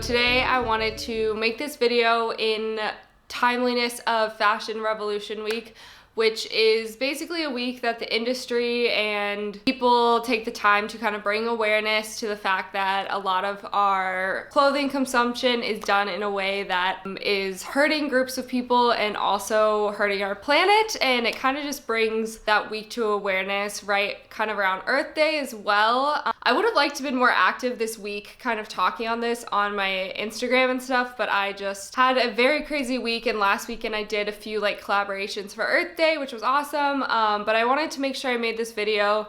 today I wanted to make this video in timeliness of Fashion Revolution Week, which is basically a week that the industry and people take the time to kind of bring awareness to the fact that a lot of our clothing consumption is done in a way that is hurting groups of people and also hurting our planet. And it kind of just brings that week to awareness right kind of around Earth Day as well. I would have liked to have been more active this week kind of talking on this on my Instagram and stuff, but I just had a very crazy week, and last weekend I did a few like collaborations for Earth Day, which was awesome. But I wanted to make sure I made this video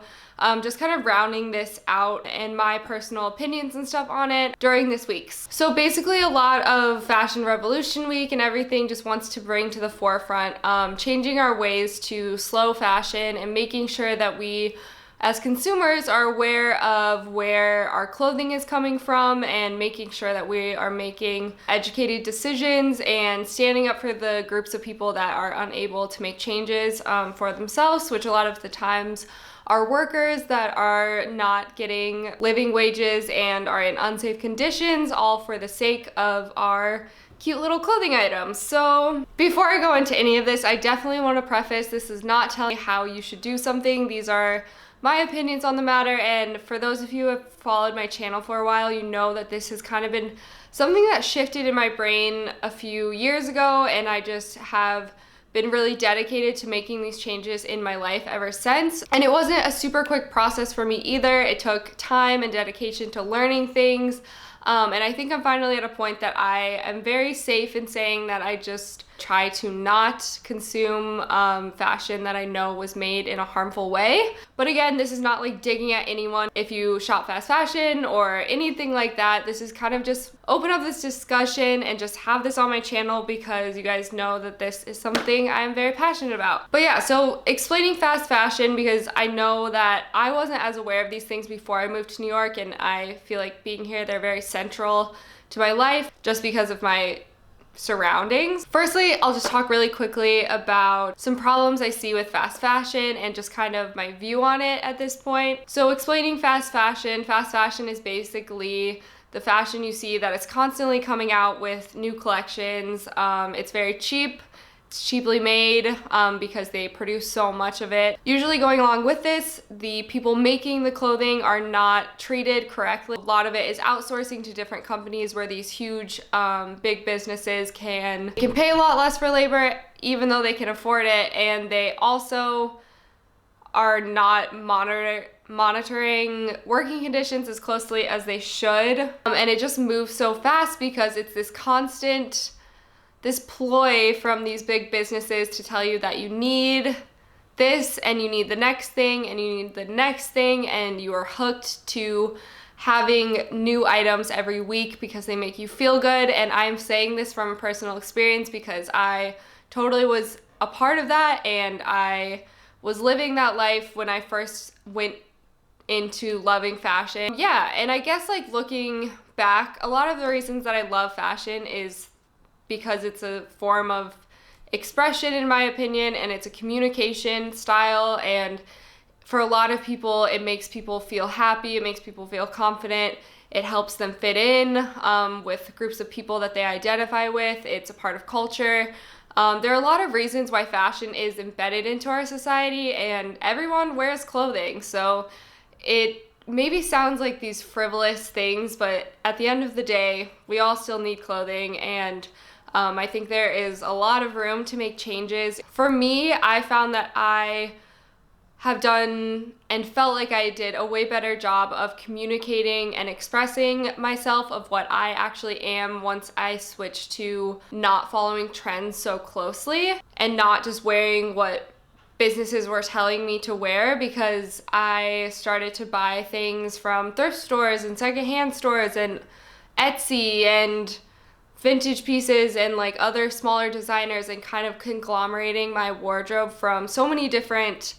just kind of rounding this out and my personal opinions and stuff on it during this week. So basically a lot of Fashion Revolution Week and everything just wants to bring to the forefront changing our ways to slow fashion and making sure that we as consumers are aware of where our clothing is coming from and making sure that we are making educated decisions and standing up for the groups of people that are unable to make changes for themselves, which a lot of the times are workers that are not getting living wages and are in unsafe conditions, all for the sake of our cute little clothing items. So before I go into any of this, I definitely want to preface this is not telling you how you should do something. These are my opinions on the matter, and for those of you who have followed my channel for a while, you know that this has kind of been something that shifted in my brain a few years ago, and I just have been really dedicated to making these changes in my life ever since. And it wasn't a super quick process for me either. It took time and dedication to learning things. And I think I'm finally at a point that I am very safe in saying that I just try to not consume fashion that I know was made in a harmful way. But again, this is not like digging at anyone if you shop fast fashion or anything like that. This is kind of just open up this discussion and just have this on my channel because you guys know that this is something I'm very passionate about. But yeah, so explaining fast fashion, because I know that I wasn't as aware of these things before I moved to New York, and I feel like being here, they're very central to my life just because of my surroundings. Firstly, I'll just talk really quickly about some problems I see with fast fashion and just kind of my view on it at this point. So explaining fast fashion is basically the fashion you see that is constantly coming out with new collections. It's very cheap. It's cheaply made because they produce so much of it. Usually going along with this, the people making the clothing are not treated correctly. A lot of it is outsourcing to different companies where these huge big businesses can pay a lot less for labor even though they can afford it, and they also are not monitoring working conditions as closely as they should. And it just moves so fast because it's this ploy from these big businesses to tell you that you need this and you need the next thing and you need the next thing, and you are hooked to having new items every week because they make you feel good. And I'm saying this from a personal experience because I totally was a part of that, and I was living that life when I first went into loving fashion. Yeah, and I guess like looking back, a lot of the reasons that I love fashion is because it's a form of expression in my opinion, and it's a communication style, and for a lot of people it makes people feel happy, it makes people feel confident, it helps them fit in with groups of people that they identify with, it's a part of culture. There are a lot of reasons why fashion is embedded into our society, and everyone wears clothing, so it maybe sounds like these frivolous things, but at the end of the day we all still need clothing, and I think there is a lot of room to make changes. For me, I found that I have done and felt like I did a way better job of communicating and expressing myself of what I actually am once I switched to not following trends so closely and not just wearing what businesses were telling me to wear, because I started to buy things from thrift stores and secondhand stores and Etsy and vintage pieces and like other smaller designers, and kind of conglomerating my wardrobe from so many different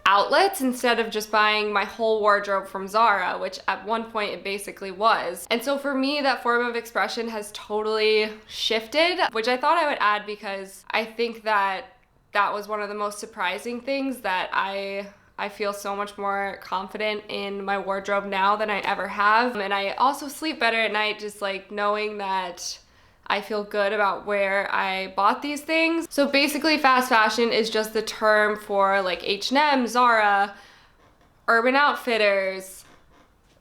outlets instead of just buying my whole wardrobe from Zara, which at one point it basically was. And so for me, that form of expression has totally shifted, which I thought I would add because I think that that was one of the most surprising things that I I feel so much more confident in my wardrobe now than I ever have. And I also sleep better at night, just like knowing that I feel good about where I bought these things. So basically fast fashion is just the term for like H&M, Zara, Urban Outfitters,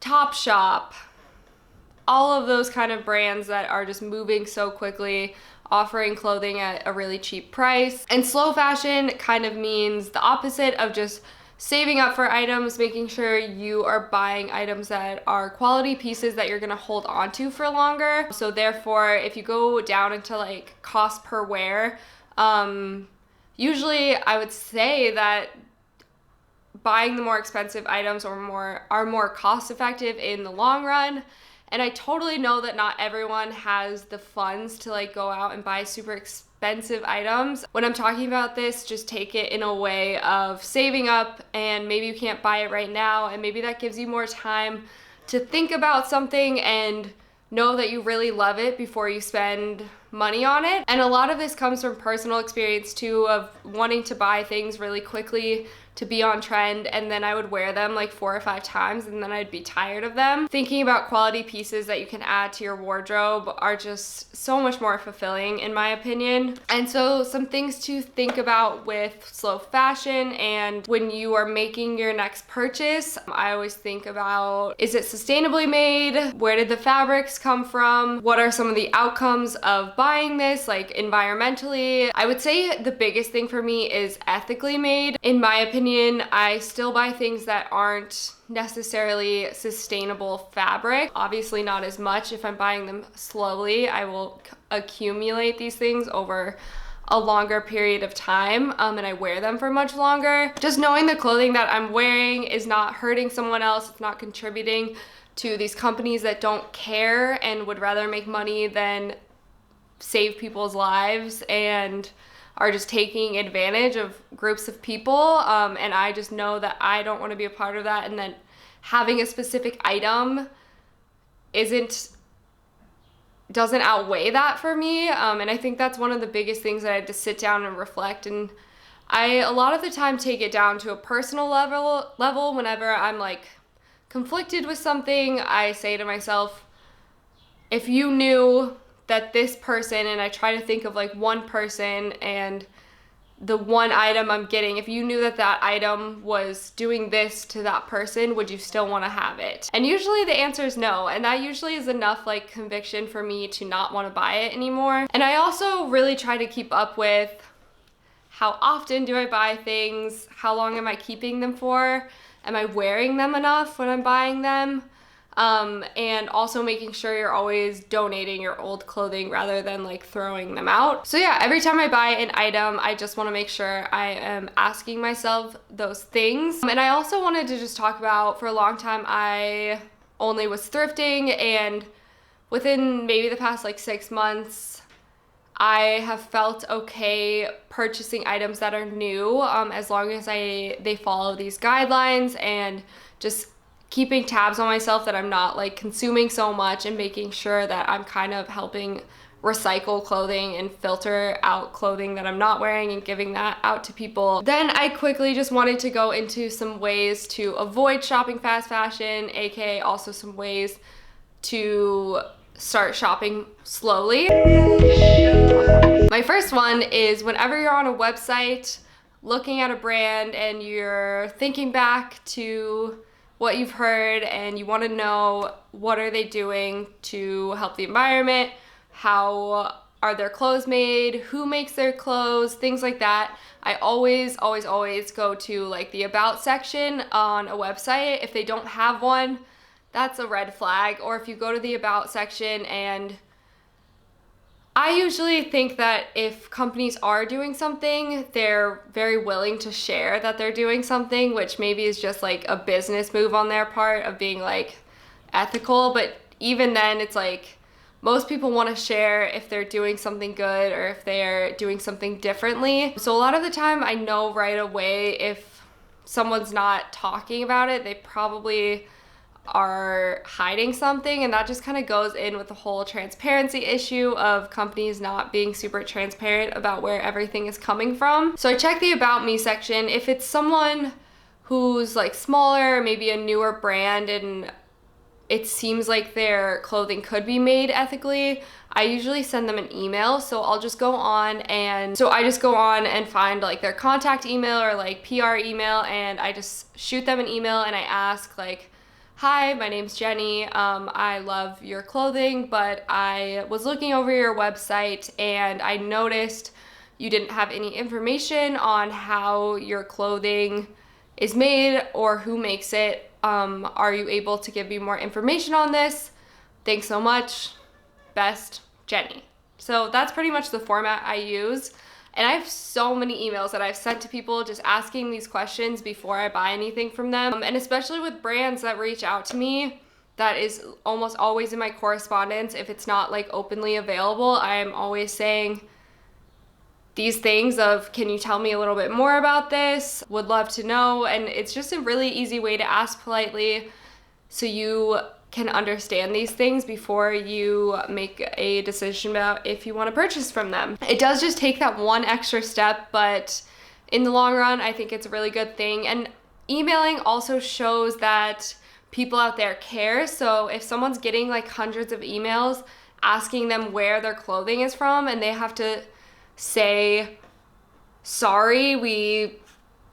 Topshop, all of those kind of brands that are just moving so quickly, offering clothing at a really cheap price. And slow fashion kind of means the opposite of just saving up for items, making sure you are buying items that are quality pieces that you're gonna hold on to for longer. So therefore, if you go down into like cost per wear, usually I would say that buying the more expensive items are more cost effective in the long run. And I totally know that not everyone has the funds to like go out and buy super expensive items. When I'm talking about this, just take it in a way of saving up, and maybe you can't buy it right now, and maybe that gives you more time to think about something and know that you really love it before you spend money on it. And a lot of this comes from personal experience too, of wanting to buy things really quickly to be on trend, and then I would wear them like 4 or 5 times and then I'd be tired of them. Thinking about quality pieces that you can add to your wardrobe are just so much more fulfilling in my opinion. And so some things to think about with slow fashion, and when you are making your next purchase, I always think about, is it sustainably made? Where did the fabrics come from? What are some of the outcomes of buying this, like environmentally? I would say the biggest thing for me is ethically made. In my opinion, I still buy things that aren't necessarily sustainable fabric. Obviously not as much if I'm buying them slowly. I will accumulate these things over a longer period of time, and I wear them for much longer. Just knowing the clothing that I'm wearing is not hurting someone else, it's not contributing to these companies that don't care and would rather make money than save people's lives and are just taking advantage of groups of people, and I just know that I don't want to be a part of that, and then having a specific item doesn't outweigh that for me, and I think that's one of the biggest things that I had to sit down and reflect. And I a lot of the time take it down to a personal level. Whenever I'm like conflicted with something, I say to myself, if you knew that this person, and I try to think of like one person and the one item I'm getting, if you knew that that item was doing this to that person, would you still want to have it? And usually the answer is no, and that usually is enough like conviction for me to not want to buy it anymore. And I also really try to keep up with how often do I buy things, how long am I keeping them for, am I wearing them enough when I'm buying them? And also making sure you're always donating your old clothing rather than like throwing them out. So yeah, every time I buy an item, I just want to make sure I am asking myself those things. And I also wanted to just talk about, for a long time, I only was thrifting, and within maybe the past like 6 months, I have felt okay purchasing items that are new, as long as they follow these guidelines, and just keeping tabs on myself that I'm not like consuming so much, and making sure that I'm kind of helping recycle clothing and filter out clothing that I'm not wearing and giving that out to people. Then I quickly just wanted to go into some ways to avoid shopping fast fashion, aka also some ways to start shopping slowly. My first one is, whenever you're on a website looking at a brand and you're thinking back to what you've heard and you want to know what are they doing to help the environment, how are their clothes made, who makes their clothes, things like that, I always go to like the about section on a website. If they don't have one, that's a red flag. Or if you go to the about section, and I usually think that if companies are doing something, they're very willing to share that they're doing something, which maybe is just like a business move on their part of being like ethical. But even then, it's like most people want to share if they're doing something good or if they're doing something differently. So a lot of the time I know right away if someone's not talking about it, they probably are hiding something, and that just kind of goes in with the whole transparency issue of companies not being super transparent about where everything is coming from. So I check the About Me section. If it's someone who's like smaller, maybe a newer brand, and it seems like their clothing could be made ethically, I usually send them an email. So I just go on and find like their contact email or like PR email, and I just shoot them an email and I ask like, hi, my name's Jenny. I love your clothing, but I was looking over your website and I noticed you didn't have any information on how your clothing is made or who makes it. Are you able to give me more information on this? Thanks so much. Best, Jenny. So that's pretty much the format I use. And I have so many emails that I've sent to people just asking these questions before I buy anything from them. And especially with brands that reach out to me, that is almost always in my correspondence. If it's not like openly available, I'm always saying these things of, can you tell me a little bit more about this? Would love to know. And it's just a really easy way to ask politely so you can understand these things before you make a decision about if you want to purchase from them. It does just take that one extra step, but in the long run, I think it's a really good thing. And emailing also shows that people out there care. So if someone's getting like hundreds of emails asking them where their clothing is from, and they have to say, sorry, we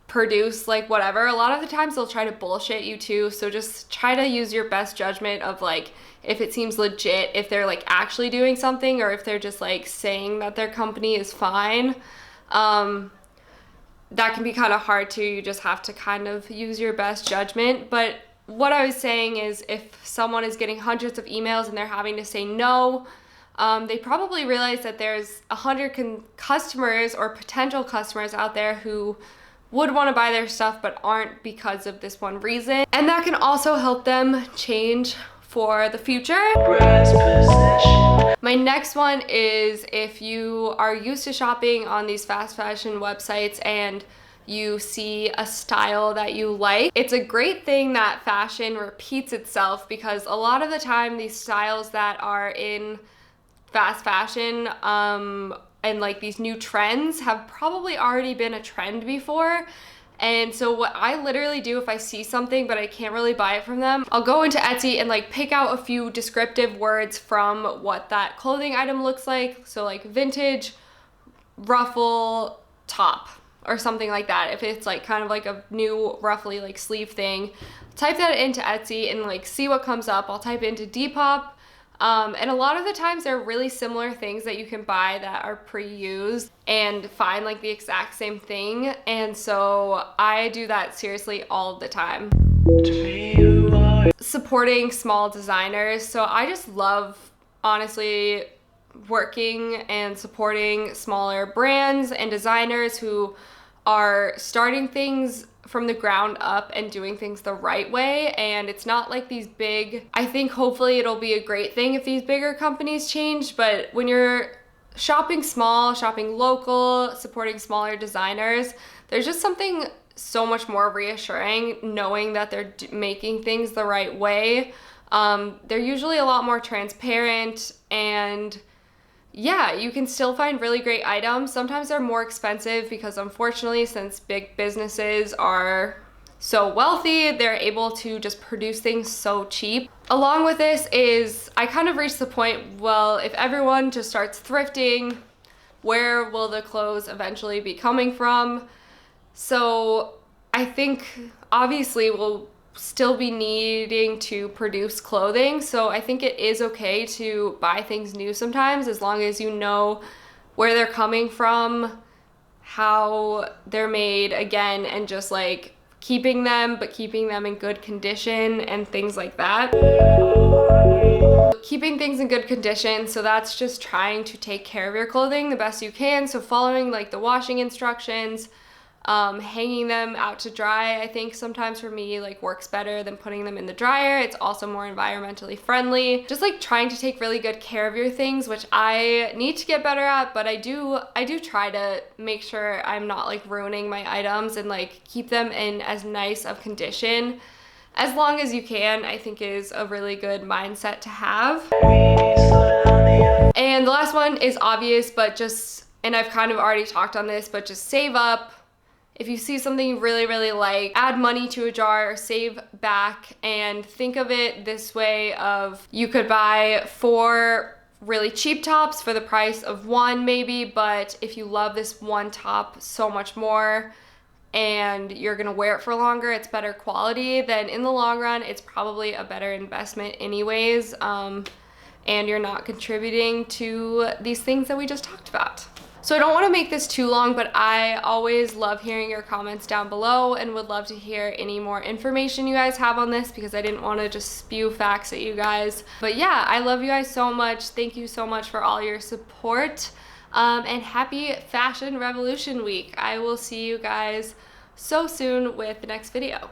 produce like whatever, a lot of the times they'll try to bullshit you too. So just try to use your best judgment of like, if it seems legit, if they're like actually doing something, or if they're just like saying that their company is fine. That can be kind of hard too. You just have to kind of use your best judgment. But what I was saying is, if someone is getting hundreds of emails and they're having to say no, they probably realize that there's 100 customers or potential customers out there who would want to buy their stuff but aren't because of this one reason. And that can also help them change for the future. My next one is, if you are used to shopping on these fast fashion websites and you see a style that you like, it's a great thing that fashion repeats itself, because a lot of the time these styles that are in fast fashion and like these new trends have probably already been a trend before. And so what I literally do, if I see something but I can't really buy it from them, I'll go into Etsy and like pick out a few descriptive words from what that clothing item looks like. So like vintage ruffle top or something like that. If it's like kind of like a new ruffly like sleeve thing, type that into Etsy and like see what comes up. I'll type into Depop. And a lot of the times there are really similar things that you can buy that are pre-used and find like the exact same thing. And so I do that seriously all the time. Supporting small designers. So I just love, honestly, working and supporting smaller brands and designers who are starting things from the ground up and doing things the right way. And it's not like these big, I think hopefully it'll be a great thing if these bigger companies change, but when you're shopping small, shopping local, supporting smaller designers, there's just something so much more reassuring knowing that they're making things the right way. They're usually a lot more transparent, and yeah, you can still find really great items. Sometimes they're more expensive because, unfortunately, since big businesses are so wealthy, they're able to just produce things so cheap. Along with this is, I kind of reached the point, well, if everyone just starts thrifting, where will the clothes eventually be coming from? So I think obviously we'll still be needing to produce clothing. So I think it is okay to buy things new sometimes, as long as you know where they're coming from, how they're made, again, and just like keeping them in good condition and things like that. Keeping things in good condition, so that's just trying to take care of your clothing the best you can. So following like the washing instructions, hanging them out to dry, I think sometimes for me like works better than putting them in the dryer. It's also more environmentally friendly. Just like trying to take really good care of your things, which I need to get better at, but I do try to make sure I'm not like ruining my items, and like keep them in as nice of condition as long as you can, I think is a really good mindset to have. And the last one is obvious, but just, and I've kind of already talked on this, but just save up. If you see something you really, really like, add money to a jar or save back, and think of it this way of you could buy 4 really cheap tops for the price of 1 maybe, but if you love this one top so much more and you're gonna wear it for longer, it's better quality, then in the long run, it's probably a better investment anyways, and you're not contributing to these things that we just talked about. So I don't want to make this too long, but I always love hearing your comments down below and would love to hear any more information you guys have on this, because I didn't want to just spew facts at you guys. But yeah, I love you guys so much. Thank you so much for all your support, and happy Fashion Revolution Week. I will see you guys so soon with the next video.